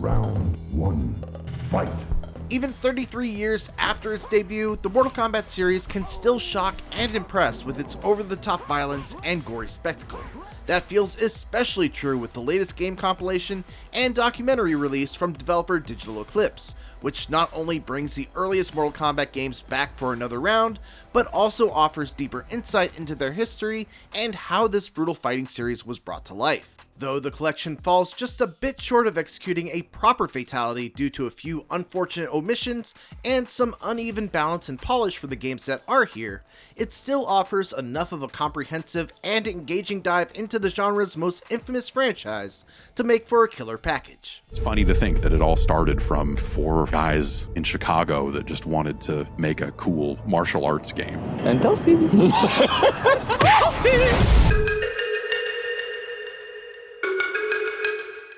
Round 1. Fight. Even 33 years after its debut, the Mortal Kombat series can still shock and impress with its over-the-top violence and gory spectacle. That feels especially true with the latest game compilation and documentary release from developer Digital Eclipse, which not only brings the earliest Mortal Kombat games back for another round, but also offers deeper insight into their history and how this brutal fighting series was brought to life. Though the collection falls just a bit short of executing a proper fatality due to a few unfortunate omissions and some uneven balance and polish for the games that are here, it still offers enough of a comprehensive and engaging dive into the genre's most infamous franchise to make for a killer package. It's funny to think that it all started from 4 guys in Chicago that just wanted to make a cool martial arts game. And those people.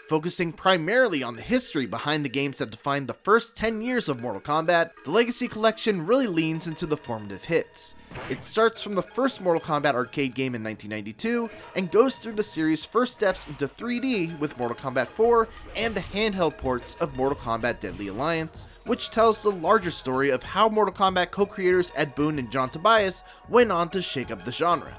Focusing primarily on the history behind the games that defined the first 10 years of Mortal Kombat, the Legacy Collection really leans into the formative hits. It starts from the first Mortal Kombat arcade game in 1992 and goes through the series' first steps into 3D with Mortal Kombat 4 and the handheld ports of Mortal Kombat Deadly Alliance, which tells the larger story of how Mortal Kombat co-creators Ed Boon and John Tobias went on to shake up the genre.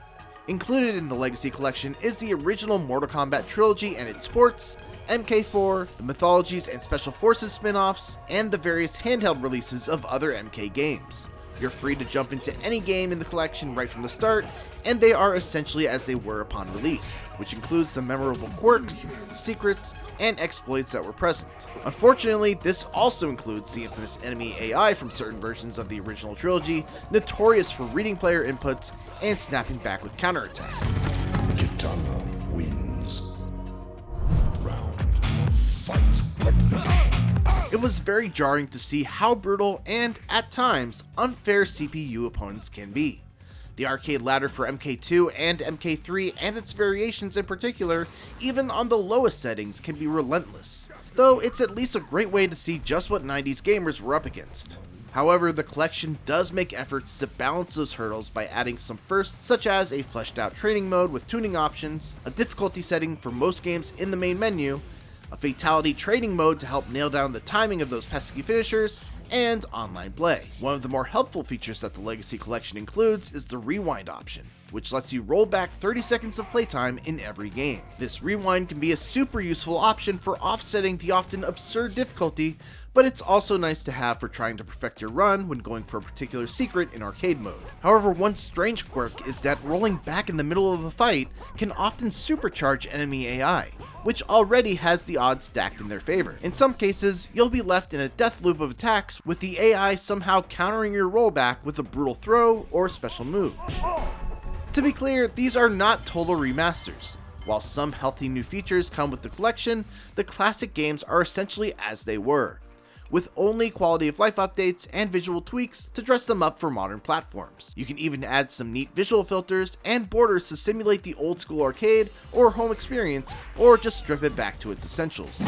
Included in the Legacy Collection is the original Mortal Kombat trilogy and its ports, MK4, the Mythologies and Special Forces spin-offs, and the various handheld releases of other MK games. You're free to jump into any game in the collection right from the start, and they are essentially as they were upon release, which includes the memorable quirks, secrets, and exploits that were present. Unfortunately, this also includes the infamous enemy AI from certain versions of the original trilogy, notorious for reading player inputs and snapping back with counterattacks. Kitana wins. Round 1. Fight. It was very jarring to see how brutal and, at times, unfair CPU opponents can be. The arcade ladder for MK2 and MK3 and its variations in particular, even on the lowest settings, can be relentless, though it's at least a great way to see just what 90s gamers were up against. However, the collection does make efforts to balance those hurdles by adding some firsts, such as a fleshed out training mode with tuning options, a difficulty setting for most games in the main menu, a fatality trading mode to help nail down the timing of those pesky finishers, and online play. One of the more helpful features that the Legacy Collection includes is the rewind option, which lets you roll back 30 seconds of playtime in every game. This rewind can be a super useful option for offsetting the often absurd difficulty, but it's also nice to have for trying to perfect your run when going for a particular secret in arcade mode. However, one strange quirk is that rolling back in the middle of a fight can often supercharge enemy AI, which already has the odds stacked in their favor. In some cases, you'll be left in a death loop of attacks with the AI somehow countering your rollback with a brutal throw or special move. To be clear, these are not total remasters. While some healthy new features come with the collection, the classic games are essentially as they were, with only quality of life updates and visual tweaks to dress them up for modern platforms. You can even add some neat visual filters and borders to simulate the old school arcade or home experience, or just strip it back to its essentials. The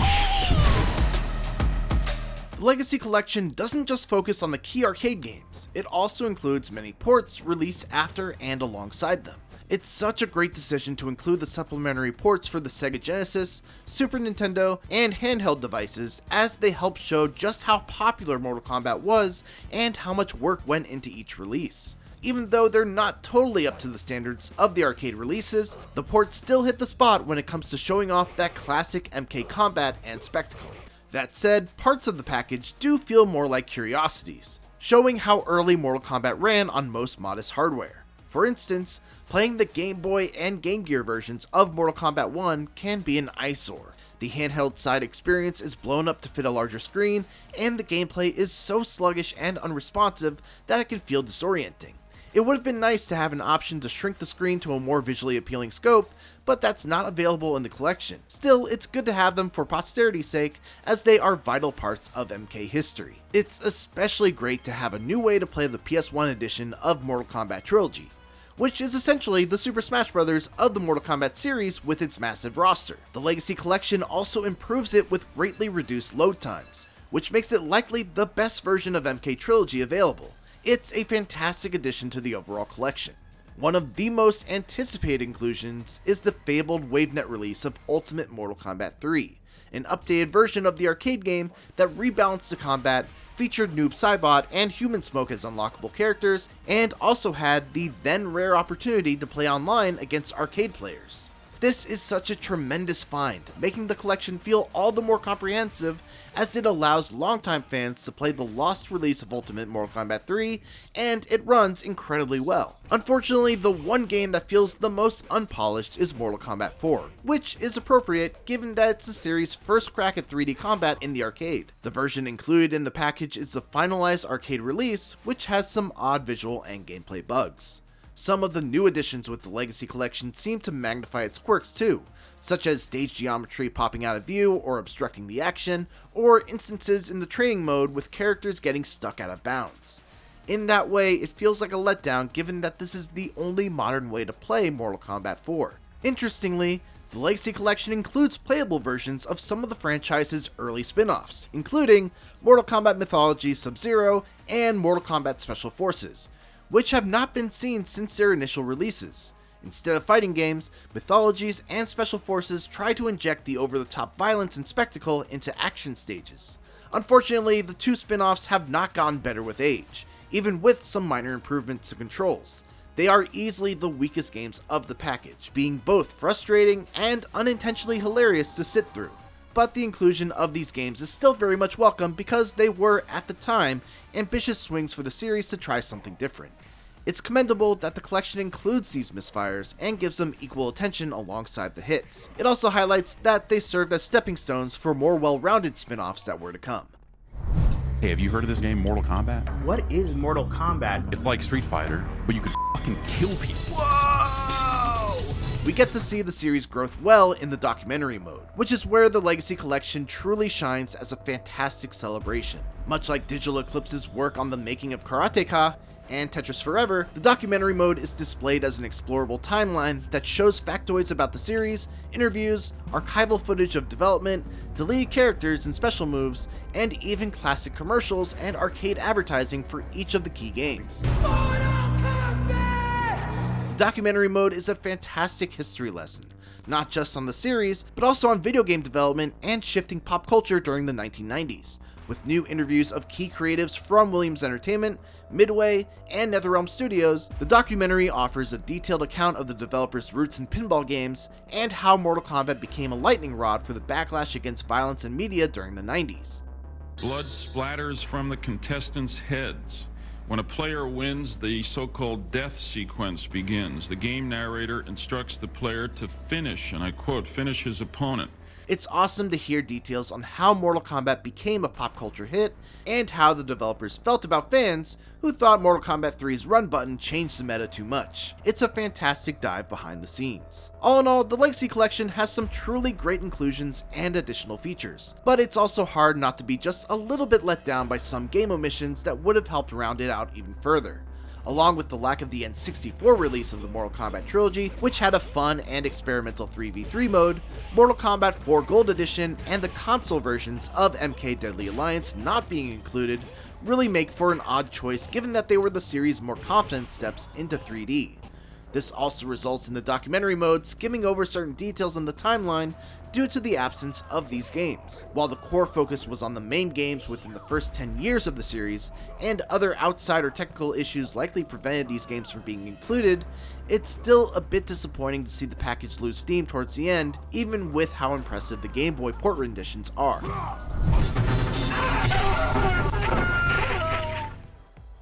Legacy Collection doesn't just focus on the key arcade games, it also includes many ports released after and alongside them. It's such a great decision to include the supplementary ports for the Sega Genesis, Super Nintendo, and handheld devices, as they help show just how popular Mortal Kombat was and how much work went into each release. Even though they're not totally up to the standards of the arcade releases, the ports still hit the spot when it comes to showing off that classic MK combat and spectacle. That said, parts of the package do feel more like curiosities, showing how early Mortal Kombat ran on most modest hardware. For instance, playing the Game Boy and Game Gear versions of Mortal Kombat 1 can be an eyesore. The handheld side experience is blown up to fit a larger screen, and the gameplay is so sluggish and unresponsive that it can feel disorienting. It would have been nice to have an option to shrink the screen to a more visually appealing scope, but that's not available in the collection. Still, it's good to have them for posterity's sake, as they are vital parts of MK history. It's especially great to have a new way to play the PS1 edition of Mortal Kombat Trilogy, which is essentially the Super Smash Bros. Of the Mortal Kombat series with its massive roster. The Legacy Collection also improves it with greatly reduced load times, which makes it likely the best version of MK Trilogy available. It's a fantastic addition to the overall collection. One of the most anticipated inclusions is the fabled WaveNet release of Ultimate Mortal Kombat 3, an updated version of the arcade game that rebalanced the combat, featured Noob Saibot and Human Smoke as unlockable characters, and also had the then rare opportunity to play online against arcade players. This is such a tremendous find, making the collection feel all the more comprehensive as it allows longtime fans to play the lost release of Ultimate Mortal Kombat 3, and it runs incredibly well. Unfortunately, the one game that feels the most unpolished is Mortal Kombat 4, which is appropriate given that it's the series' first crack at 3D combat in the arcade. The version included in the package is the finalized arcade release, which has some odd visual and gameplay bugs. Some of the new additions with the Legacy Collection seem to magnify its quirks too, such as stage geometry popping out of view or obstructing the action, or instances in the training mode with characters getting stuck out of bounds. In that way, it feels like a letdown given that this is the only modern way to play Mortal Kombat 4. Interestingly, the Legacy Collection includes playable versions of some of the franchise's early spin-offs, including Mortal Kombat Mythology Sub-Zero and Mortal Kombat Special Forces, which have not been seen since their initial releases. Instead of fighting games, Mythologies and Special Forces try to inject the over-the-top violence and spectacle into action stages. Unfortunately, the two spin-offs have not gotten better with age, even with some minor improvements to controls. They are easily the weakest games of the package, being both frustrating and unintentionally hilarious to sit through. But the inclusion of these games is still very much welcome because they were, at the time, ambitious swings for the series to try something different. It's commendable that the collection includes these misfires and gives them equal attention alongside the hits. It also highlights that they served as stepping stones for more well-rounded spin-offs that were to come. Hey, have you heard of this game, Mortal Kombat? What is Mortal Kombat? It's like Street Fighter, but you could fucking kill people. Whoa! We get to see the series' growth well in the documentary mode, which is where the Legacy Collection truly shines as a fantastic celebration. Much like Digital Eclipse's work on the making of Karateka and Tetris Forever, the documentary mode is displayed as an explorable timeline that shows factoids about the series, interviews, archival footage of development, deleted characters and special moves, and even classic commercials and arcade advertising for each of the key games. The documentary mode is a fantastic history lesson, not just on the series, but also on video game development and shifting pop culture during the 1990s. With new interviews of key creatives from Williams Entertainment, Midway, and NetherRealm Studios, the documentary offers a detailed account of the developers' roots in pinball games and how Mortal Kombat became a lightning rod for the backlash against violence in media during the 90s. Blood splatters from the contestants' heads. When a player wins, the so-called death sequence begins. The game narrator instructs the player to finish, and I quote, finish his opponent. It's awesome to hear details on how Mortal Kombat became a pop culture hit, and how the developers felt about fans who thought Mortal Kombat 3's run button changed the meta too much. It's a fantastic dive behind the scenes. All in all, the Legacy Collection has some truly great inclusions and additional features, but it's also hard not to be just a little bit let down by some game omissions that would have helped round it out even further. Along with the lack of the N64 release of the Mortal Kombat trilogy, which had a fun and experimental 3v3 mode, Mortal Kombat 4 Gold Edition and the console versions of MK Deadly Alliance not being included really make for an odd choice given that they were the series' more confident steps into 3D. This also results in the documentary mode skimming over certain details in the timeline due to the absence of these games. While the core focus was on the main games within the first 10 years of the series, and other outside or technical issues likely prevented these games from being included, it's still a bit disappointing to see the package lose steam towards the end, even with how impressive the Game Boy port renditions are.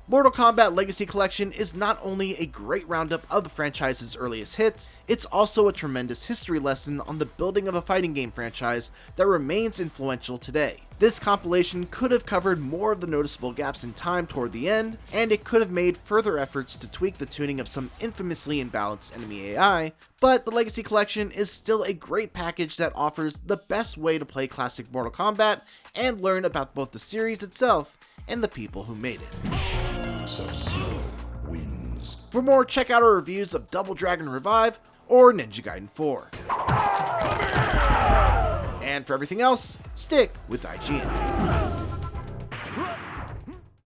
Mortal Kombat Legacy Collection is not only a great roundup of the franchise's earliest hits, it's also a tremendous history lesson on the building of a fighting game franchise that remains influential today. This compilation could have covered more of the noticeable gaps in time toward the end, and it could have made further efforts to tweak the tuning of some infamously imbalanced enemy AI, but the Legacy Collection is still a great package that offers the best way to play classic Mortal Kombat and learn about both the series itself and the people who made it. Sub-Zero wins. For more, check out our reviews of Double Dragon Revive or Ninja Gaiden 4. And for everything else, stick with IGN.